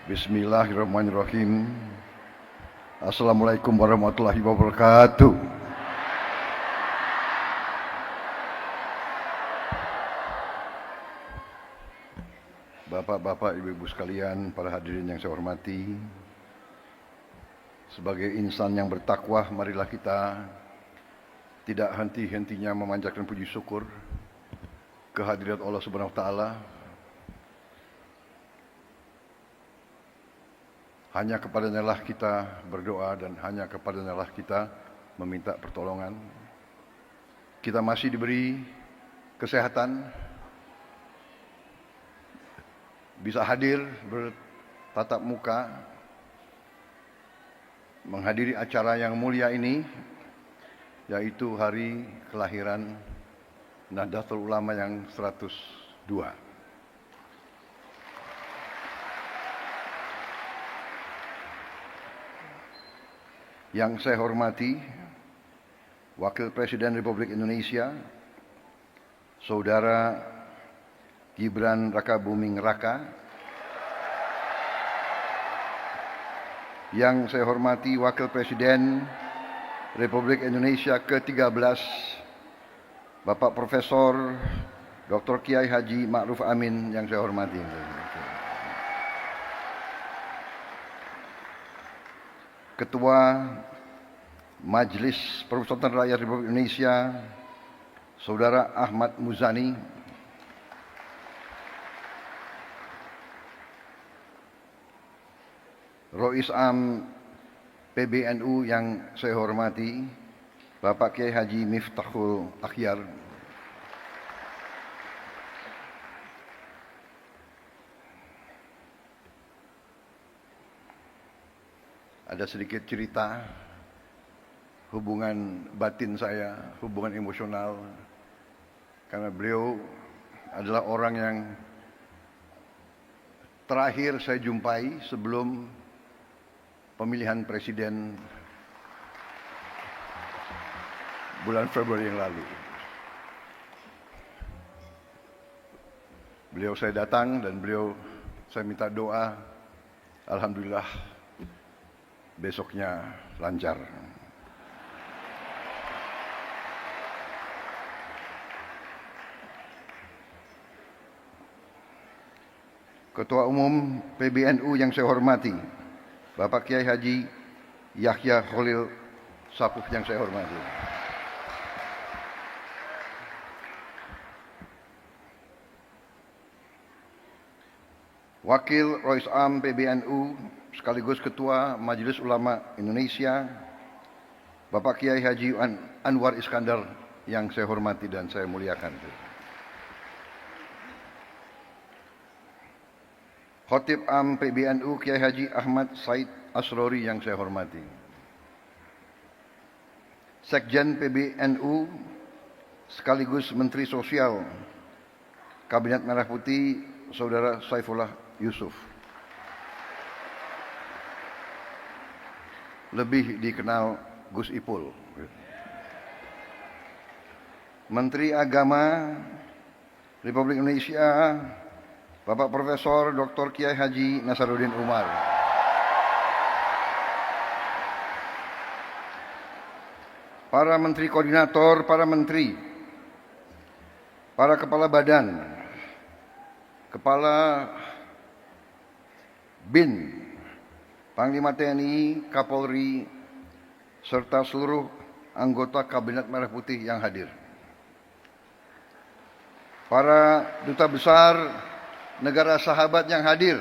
Bismillahirrahmanirrahim. Assalamualaikum warahmatullahi wabarakatuh. Bapak-bapak, ibu-ibu sekalian, para hadirin yang saya hormati, sebagai insan yang bertakwa, marilah kita tidak henti-hentinya memanjatkan puji syukur kehadirat Allah Subhanahu wa taala. Hanya kepadanya lah kita berdoa dan hanya kepadanya lah kita meminta pertolongan. Kita masih diberi kesehatan, bisa hadir bertatap muka, menghadiri acara yang mulia ini, yaitu hari kelahiran Nahdlatul Ulama yang 102. Yang saya hormati Wakil Presiden Republik Indonesia, Saudara Gibran Rakabuming Raka. Yang saya hormati Wakil Presiden Republik Indonesia ke-13, Bapak Profesor Dr. Kiai Haji Ma'ruf Amin yang saya hormati. Ketua Majelis Permusyawaratan Rakyat Republik Indonesia, Saudara Ahmad Muzani. Rois Am PBNU yang saya hormati, Bapak Kiai Haji Miftahul Akhyar. Ada sedikit cerita hubungan batin saya, hubungan emosional, karena beliau adalah orang yang terakhir saya jumpai sebelum pemilihan presiden bulan Februari yang lalu. Beliau saya datang dan saya minta doa, alhamdulillah besoknya lancar. Ketua Umum PBNU yang saya hormati, Bapak Kiai Haji Yahya Khalil Saquf yang saya hormati. Wakil Rois Am PBNU sekaligus Ketua Majelis Ulama Indonesia, Bapak Kiai Haji Anwar Iskandar yang saya hormati dan saya muliakan. Khatib Am PBNU Kiai Haji Ahmad Said Asrori yang saya hormati. Sekjen PBNU sekaligus Menteri Sosial Kabinet Merah Putih, Saudara Saifullah Yusuf. Lebih dikenal Gus Ipul. Menteri Agama Republik Indonesia, Bapak Profesor Dr. Kiai Haji Nasaruddin Umar. Para menteri koordinator, para menteri, para kepala badan, kepala BIN, Panglima TNI, Kapolri, serta seluruh anggota Kabinet Merah Putih yang hadir. Para duta besar negara sahabat yang hadir.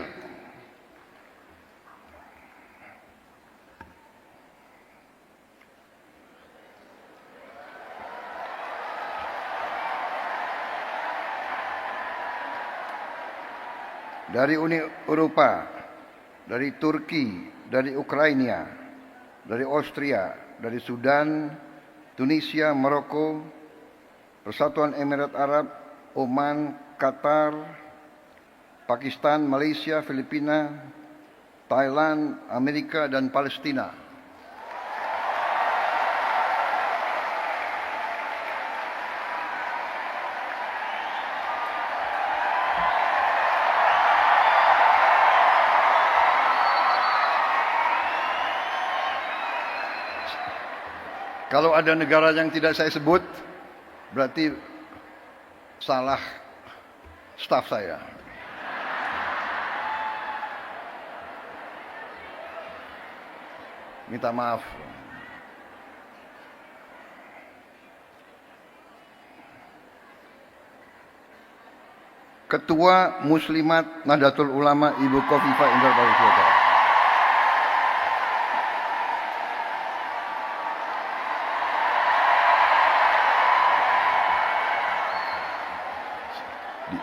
Dari Uni Eropa, dari Turki, dari Ukraina, dari Austria, dari Sudan, Tunisia, Maroko, Persatuan Emirat Arab, Oman, Qatar, Pakistan, Malaysia, Filipina, Thailand, Amerika, dan Palestina. Kalau ada negara yang tidak saya sebut, berarti salah staf saya. Minta maaf. Ketua Muslimat Nahdlatul Ulama Ibu Khofifah Indar Parawansa.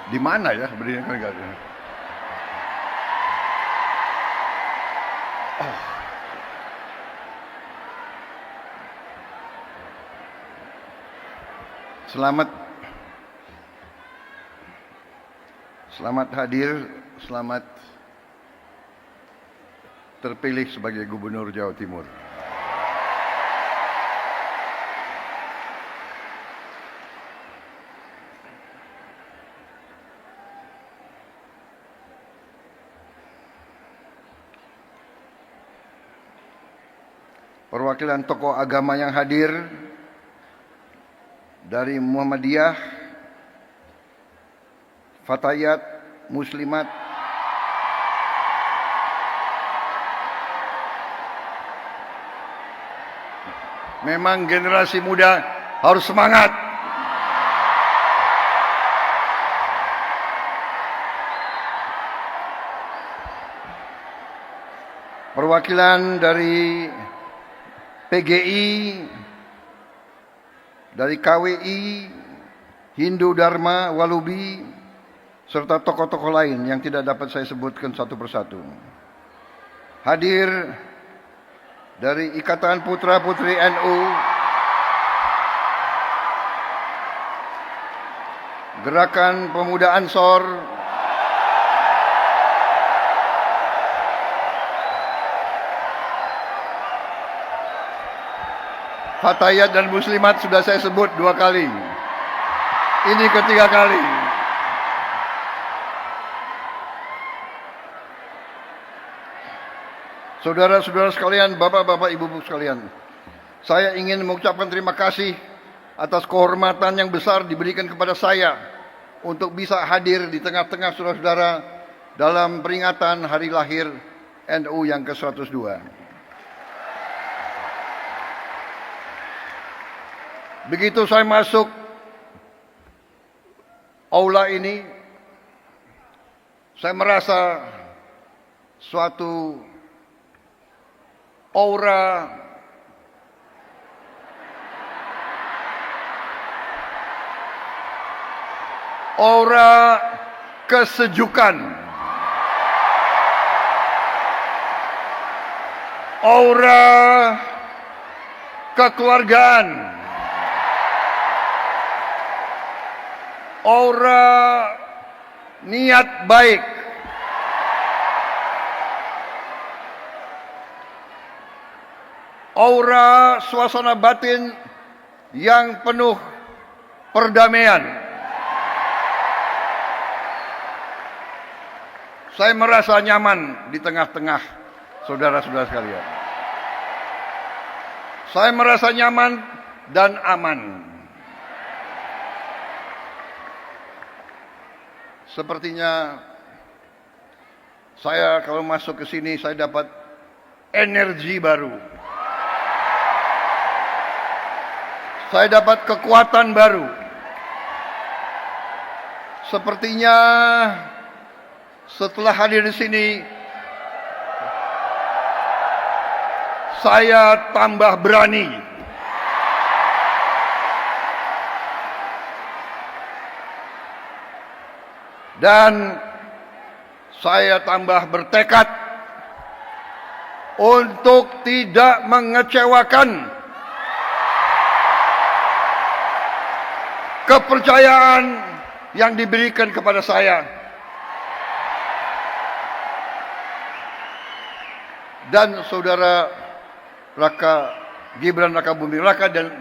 Di mana ya berdiri negara? Oh. Selamat hadir, selamat terpilih sebagai Gubernur Jawa Timur. Perwakilan tokoh agama yang hadir dari Muhammadiyah, Fatayat, Muslimat, memang generasi muda harus semangat. Perwakilan dari PGI, dari KWI, Hindu Dharma, Walubi, serta tokoh-tokoh lain yang tidak dapat saya sebutkan satu persatu. Hadir dari Ikatan Putra Putri NU, Gerakan Pemuda Ansor, Fatayat dan Muslimat sudah saya sebut 2 kali. Ini ketiga kali. Saudara-saudara sekalian, bapak-bapak, ibu-ibu sekalian, saya ingin mengucapkan terima kasih atas kehormatan yang besar diberikan kepada saya untuk bisa hadir di tengah-tengah saudara-saudara dalam peringatan hari lahir NU yang ke-102. Begitu saya masuk aula ini, saya merasa suatu aura kesejukan, aura kekeluargaan, aura niat baik, aura suasana batin yang penuh perdamaian. Saya merasa nyaman di tengah-tengah saudara-saudara sekalian. Saya merasa nyaman dan aman. Sepertinya saya kalau masuk ke sini saya dapat energi baru. Saya dapat kekuatan baru. Sepertinya setelah hadir di sini saya tambah berani. Dan saya tambah bertekad untuk tidak mengecewakan kepercayaan yang diberikan kepada saya. Dan saudara Gibran Rakabuming Raka dan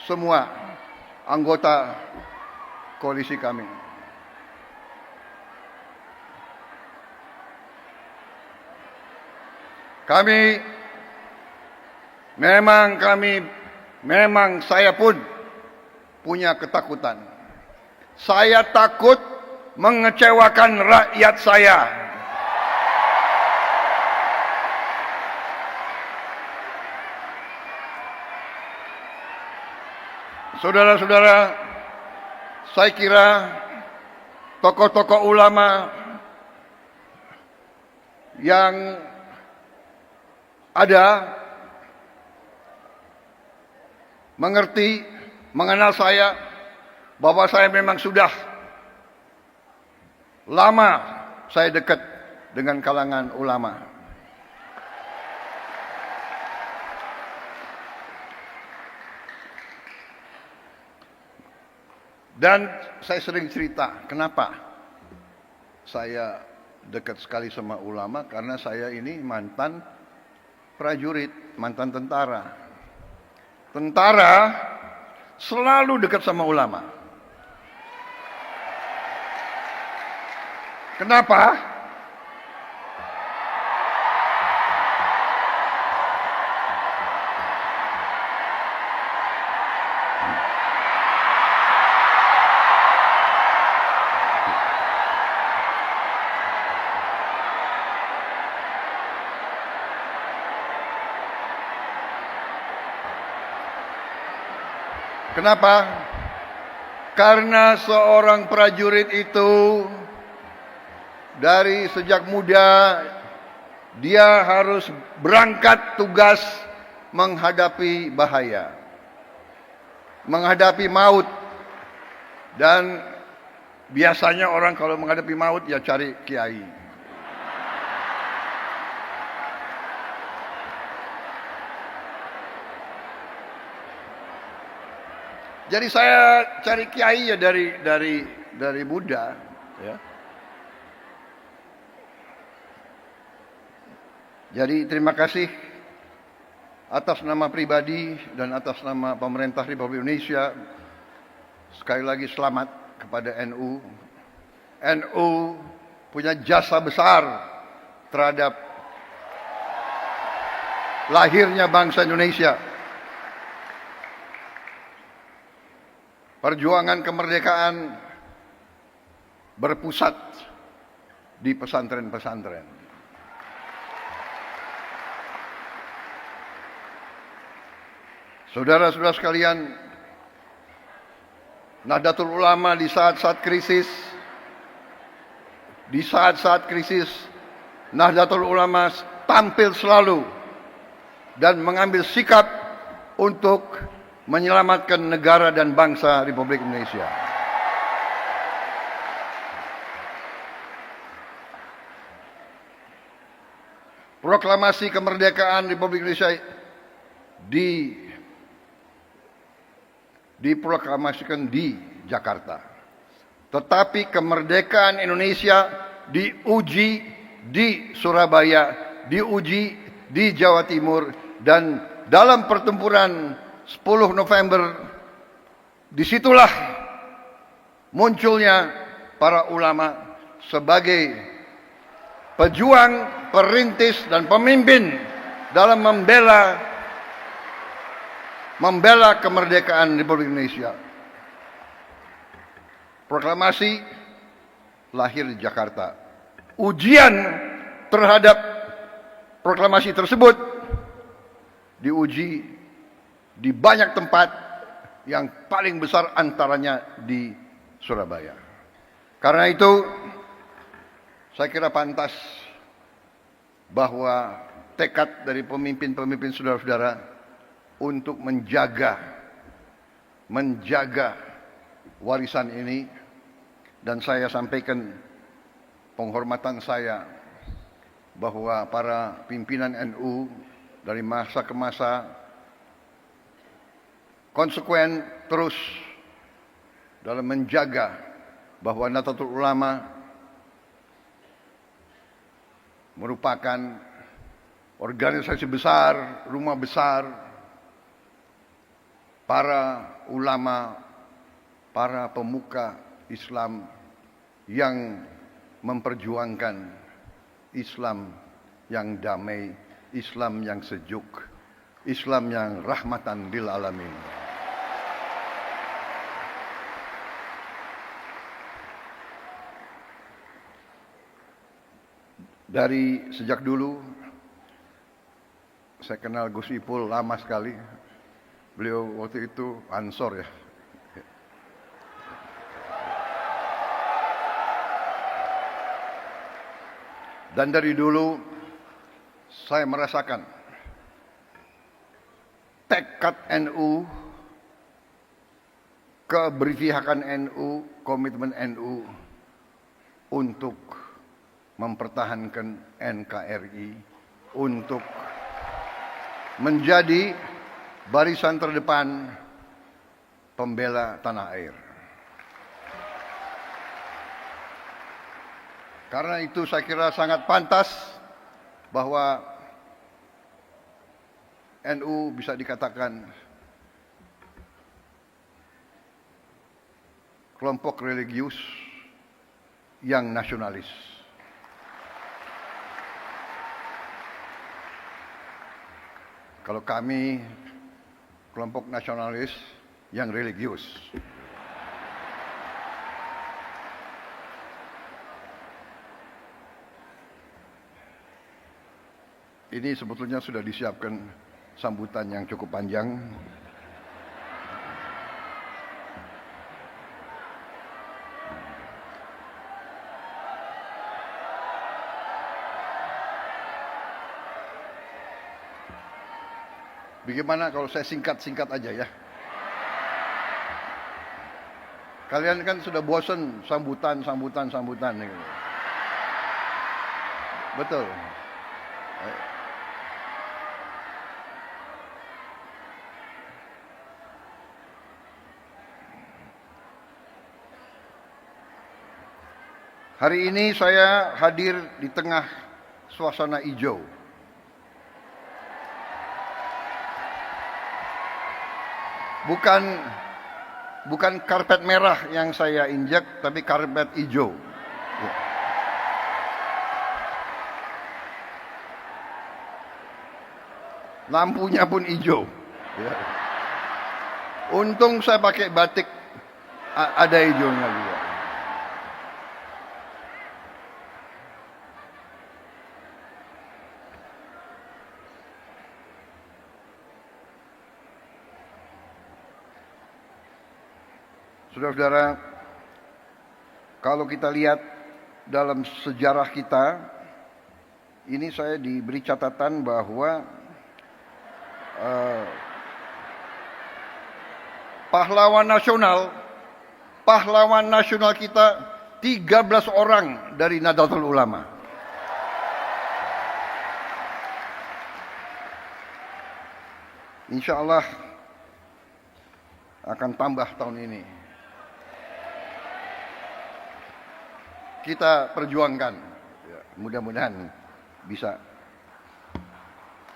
semua anggota koalisi kami. Kami memang saya pun punya ketakutan. Saya takut mengecewakan rakyat saya. Saudara-saudara, saya kira tokoh-tokoh ulama yang ada mengerti, mengenal saya, bahwa saya memang sudah lama saya dekat dengan kalangan ulama. Dan saya sering cerita, kenapa saya dekat sekali sama ulama, karena saya ini mantan prajurit, mantan tentara. Tentara selalu dekat sama ulama. Kenapa? Kenapa? Karena seorang prajurit itu dari sejak muda dia harus berangkat tugas menghadapi bahaya, menghadapi maut. Dan biasanya orang kalau menghadapi maut ya cari kiai. Jadi saya cari kiai ya dari muda, ya. Jadi terima kasih atas nama pribadi dan atas nama pemerintah Republik Indonesia. Sekali lagi selamat kepada NU. NU punya jasa besar terhadap lahirnya bangsa Indonesia. Perjuangan kemerdekaan berpusat di pesantren-pesantren. Saudara-saudara sekalian, Nahdlatul Ulama di saat-saat krisis, Nahdlatul Ulama tampil selalu dan mengambil sikap untuk menyelamatkan negara dan bangsa Republik Indonesia. Proklamasi kemerdekaan Republik Indonesia diproklamasikan di Jakarta. Tetapi kemerdekaan Indonesia diuji di Surabaya, diuji di Jawa Timur, dan dalam pertempuran 10 November, disitulah munculnya para ulama sebagai pejuang, perintis, dan pemimpin dalam membela kemerdekaan Republik Indonesia. Proklamasi lahir di Jakarta. Ujian terhadap proklamasi tersebut diuji di banyak tempat, yang paling besar antaranya di Surabaya. Karena itu, saya kira pantas bahwa tekad dari pemimpin-pemimpin saudara-saudara untuk menjaga warisan ini, dan saya sampaikan penghormatan saya bahwa para pimpinan NU dari masa ke masa konsekuen terus dalam menjaga bahwa Nahdlatul Ulama merupakan organisasi besar, rumah besar para ulama, para pemuka Islam yang memperjuangkan Islam yang damai, Islam yang sejuk, Islam yang rahmatan lil alamin. Dari sejak dulu saya kenal Gus Ipul lama sekali. Beliau waktu itu Ansor ya. Dan dari dulu saya merasakan tekad NU, keberpihakan NU, komitmen NU untuk mempertahankan NKRI, untuk menjadi barisan terdepan pembela tanah air. Karena itu saya kira sangat pantas bahwa NU bisa dikatakan kelompok religius yang nasionalis. Kalau kami kelompok nasionalis yang religius. Ini sebetulnya sudah disiapkan sambutan yang cukup panjang. Bagaimana kalau saya singkat-singkat aja ya? Kalian kan sudah bosan sambutan. Gitu. Betul. Hari ini saya hadir di tengah suasana hijau. Bukan karpet merah yang saya injak, tapi karpet hijau. Ya. Lampunya pun hijau. Ya. Untung saya pakai batik, ada hijaunya juga. Saudara-saudara, kalau kita lihat dalam sejarah kita, ini saya diberi catatan bahwa pahlawan nasional kita 13 orang dari Nahdlatul Ulama. Insya Allah akan tambah tahun ini. Kita perjuangkan, ya, mudah-mudahan bisa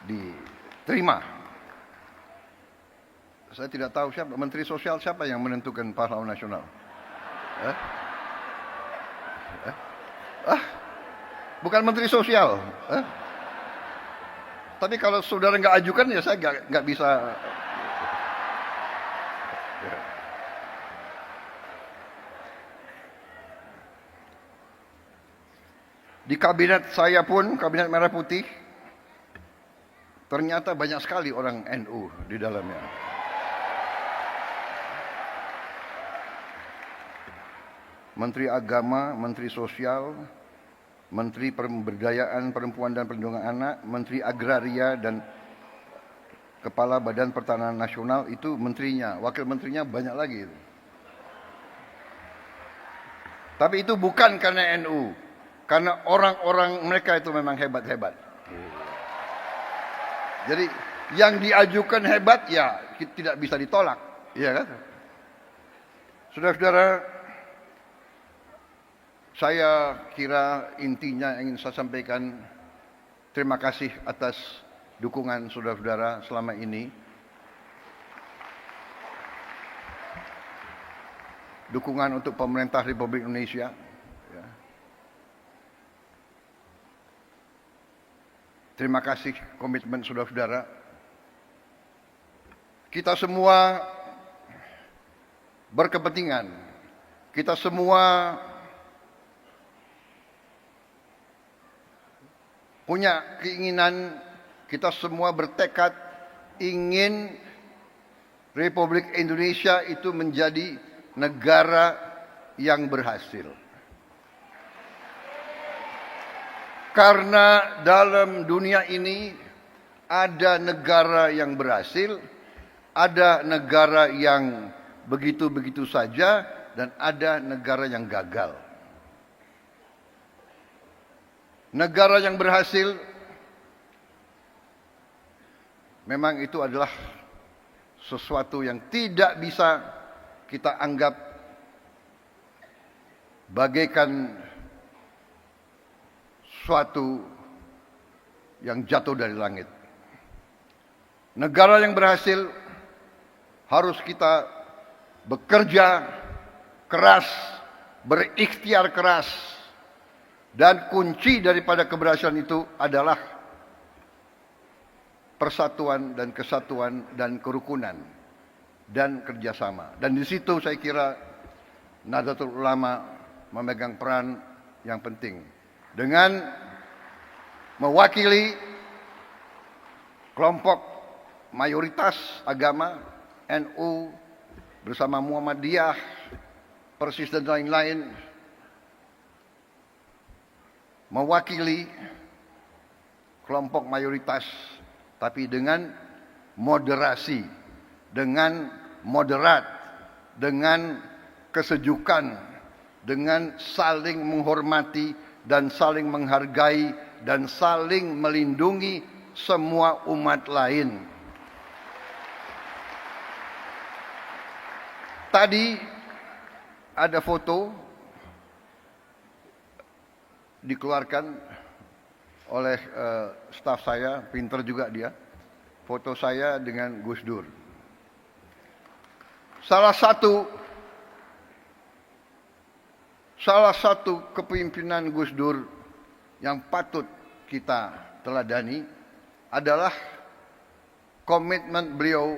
diterima. Saya tidak tahu siapa Menteri Sosial, siapa yang menentukan pahlawan nasional. Bukan Menteri Sosial. Tapi kalau saudara nggak ajukan ya saya nggak bisa. Di kabinet saya pun, kabinet Merah Putih, ternyata banyak sekali orang NU di dalamnya. Menteri Agama, Menteri Sosial, Menteri Pemberdayaan Perempuan dan Perlindungan Anak, Menteri Agraria dan Kepala Badan Pertanahan Nasional itu menterinya, wakil menterinya banyak lagi. Tapi itu bukan karena NU. Karena orang-orang mereka itu memang hebat-hebat. Jadi yang diajukan hebat ya tidak bisa ditolak. Iya kan? Saudara-saudara, saya kira intinya ingin saya sampaikan terima kasih atas dukungan saudara-saudara selama ini. Dukungan untuk pemerintah Republik Indonesia. Terima kasih komitmen saudara-saudara Kita semua berkepentingan. Kita semua punya keinginan, kita semua bertekad ingin Republik Indonesia itu menjadi negara yang berhasil. Karena dalam dunia ini ada negara yang berhasil, ada negara yang begitu-begitu saja, dan ada negara yang gagal. Negara yang berhasil memang itu adalah sesuatu yang tidak bisa kita anggap bagaikan suatu yang jatuh dari langit. Negara yang berhasil harus kita bekerja keras, berikhtiar keras, dan kunci daripada keberhasilan itu adalah persatuan dan kesatuan dan kerukunan dan kerjasama. Dan di situ saya kira Nahdlatul Ulama memegang peran yang penting dengan mewakili kelompok mayoritas agama NU bersama Muhammadiyah, Persis dan lain-lain, mewakili kelompok mayoritas tapi dengan moderasi, dengan moderat, dengan kesejukan, dengan saling menghormati dan saling menghargai dan saling melindungi semua umat lain. Tadi ada foto dikeluarkan oleh staf saya, pinter juga dia. Foto saya dengan Gus Dur. Salah satu kepemimpinan Gus Dur yang patut kita teladani adalah komitmen beliau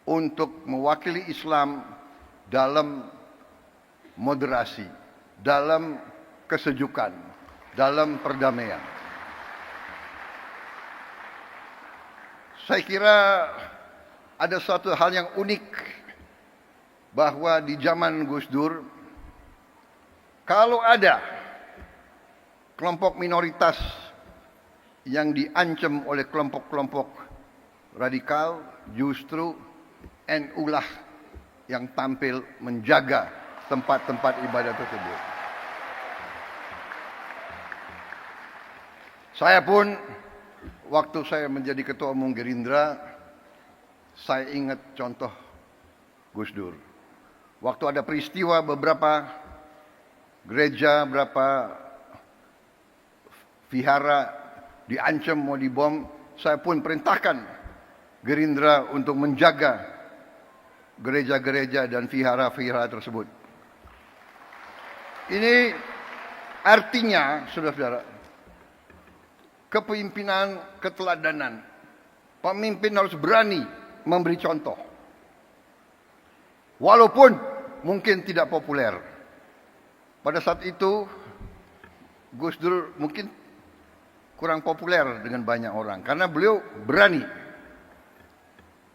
untuk mewakili Islam dalam moderasi, dalam kesejukan, dalam perdamaian. Saya kira ada suatu hal yang unik bahwa di zaman Gus Dur, kalau ada kelompok minoritas yang diancam oleh kelompok-kelompok radikal, justru NU lah yang tampil menjaga tempat-tempat ibadah tersebut. Saya pun waktu saya menjadi ketua umum Gerindra, saya ingat contoh Gus Dur. Waktu ada peristiwa beberapa gereja, beberapa vihara diancam mau dibom, saya pun perintahkan Gerindra untuk menjaga gereja-gereja dan vihara-vihara tersebut. Ini artinya, saudara-saudara, kepemimpinan, keteladanan. Pemimpin harus berani memberi contoh. Walaupun mungkin tidak populer. Pada saat itu, Gus Dur mungkin kurang populer dengan banyak orang. Karena beliau berani.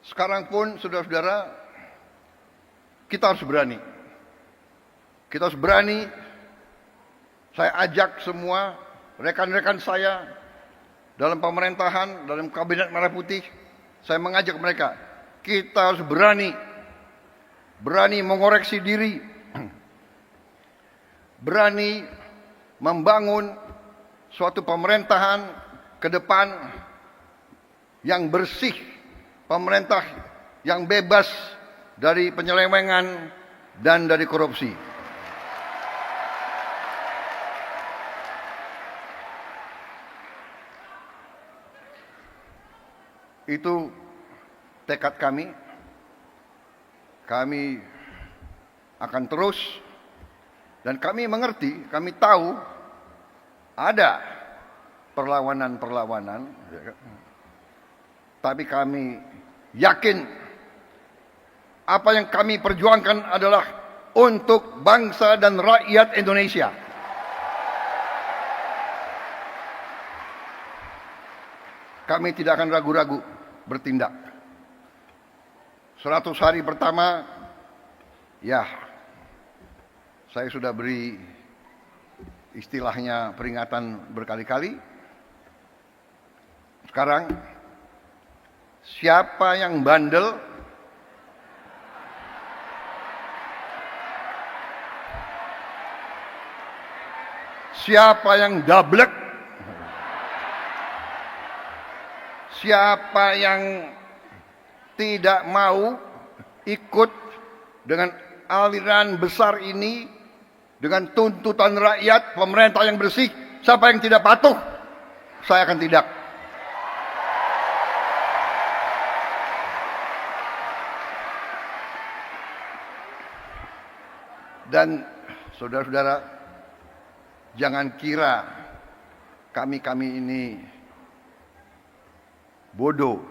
Sekarang pun, saudara-saudara, kita harus berani. Kita harus berani. Saya ajak semua rekan-rekan saya dalam pemerintahan, dalam kabinet Merah Putih, saya mengajak mereka, kita harus berani mengoreksi diri, berani membangun suatu pemerintahan ke depan yang bersih, pemerintah yang bebas dari penyelewengan dan dari korupsi. Itu tekad kami. Kami akan terus, dan kami mengerti, kami tahu ada perlawanan-perlawanan, tapi kami yakin apa yang kami perjuangkan adalah untuk bangsa dan rakyat Indonesia. Kami tidak akan ragu-ragu bertindak. 100 hari pertama, ya, saya sudah beri istilahnya peringatan berkali-kali. Sekarang, siapa yang bandel, siapa yang dablek, siapa yang tidak mau ikut dengan aliran besar ini, dengan tuntutan rakyat, pemerintah yang bersih, siapa yang tidak patuh, saya akan tindak. Dan saudara-saudara, jangan kira kami ini bodoh.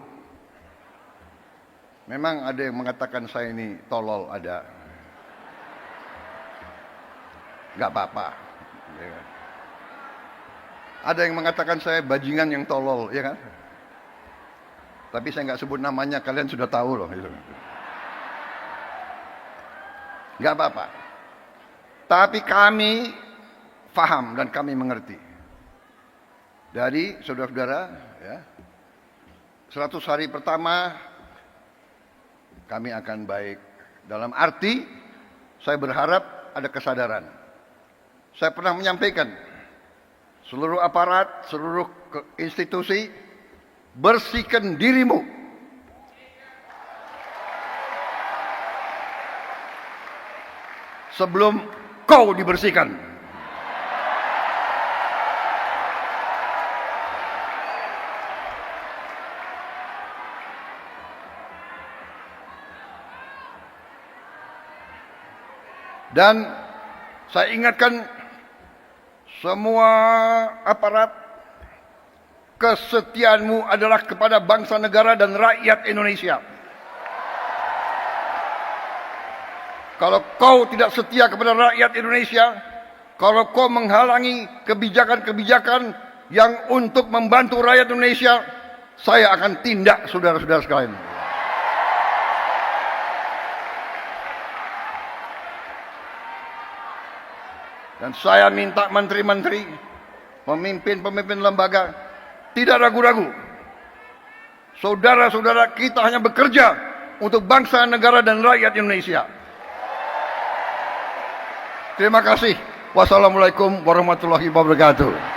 Memang ada yang mengatakan saya ini tolol, ada. Gak apa-apa. Ya. Ada yang mengatakan saya bajingan yang tolol, ya kan? Tapi saya nggak sebut namanya, kalian sudah tahu loh. Gak apa-apa. Tapi kami paham dan kami mengerti. Dari saudara-saudara, ya, 100 hari pertama kami akan baik. Dalam arti, saya berharap ada kesadaran. Saya pernah menyampaikan, seluruh aparat, seluruh institusi, bersihkan dirimu. Sebelum kau dibersihkan. Dan saya ingatkan semua aparat, kesetiaanmu adalah kepada bangsa negara dan rakyat Indonesia. Kalau kau tidak setia kepada rakyat Indonesia, kalau kau menghalangi kebijakan-kebijakan yang untuk membantu rakyat Indonesia, saya akan tindak, saudara-saudara sekalian. Dan saya minta menteri-menteri, pemimpin-pemimpin lembaga, tidak ragu-ragu. Saudara-saudara kita hanya bekerja untuk bangsa, negara, dan rakyat Indonesia. Terima kasih. Wassalamualaikum warahmatullahi wabarakatuh.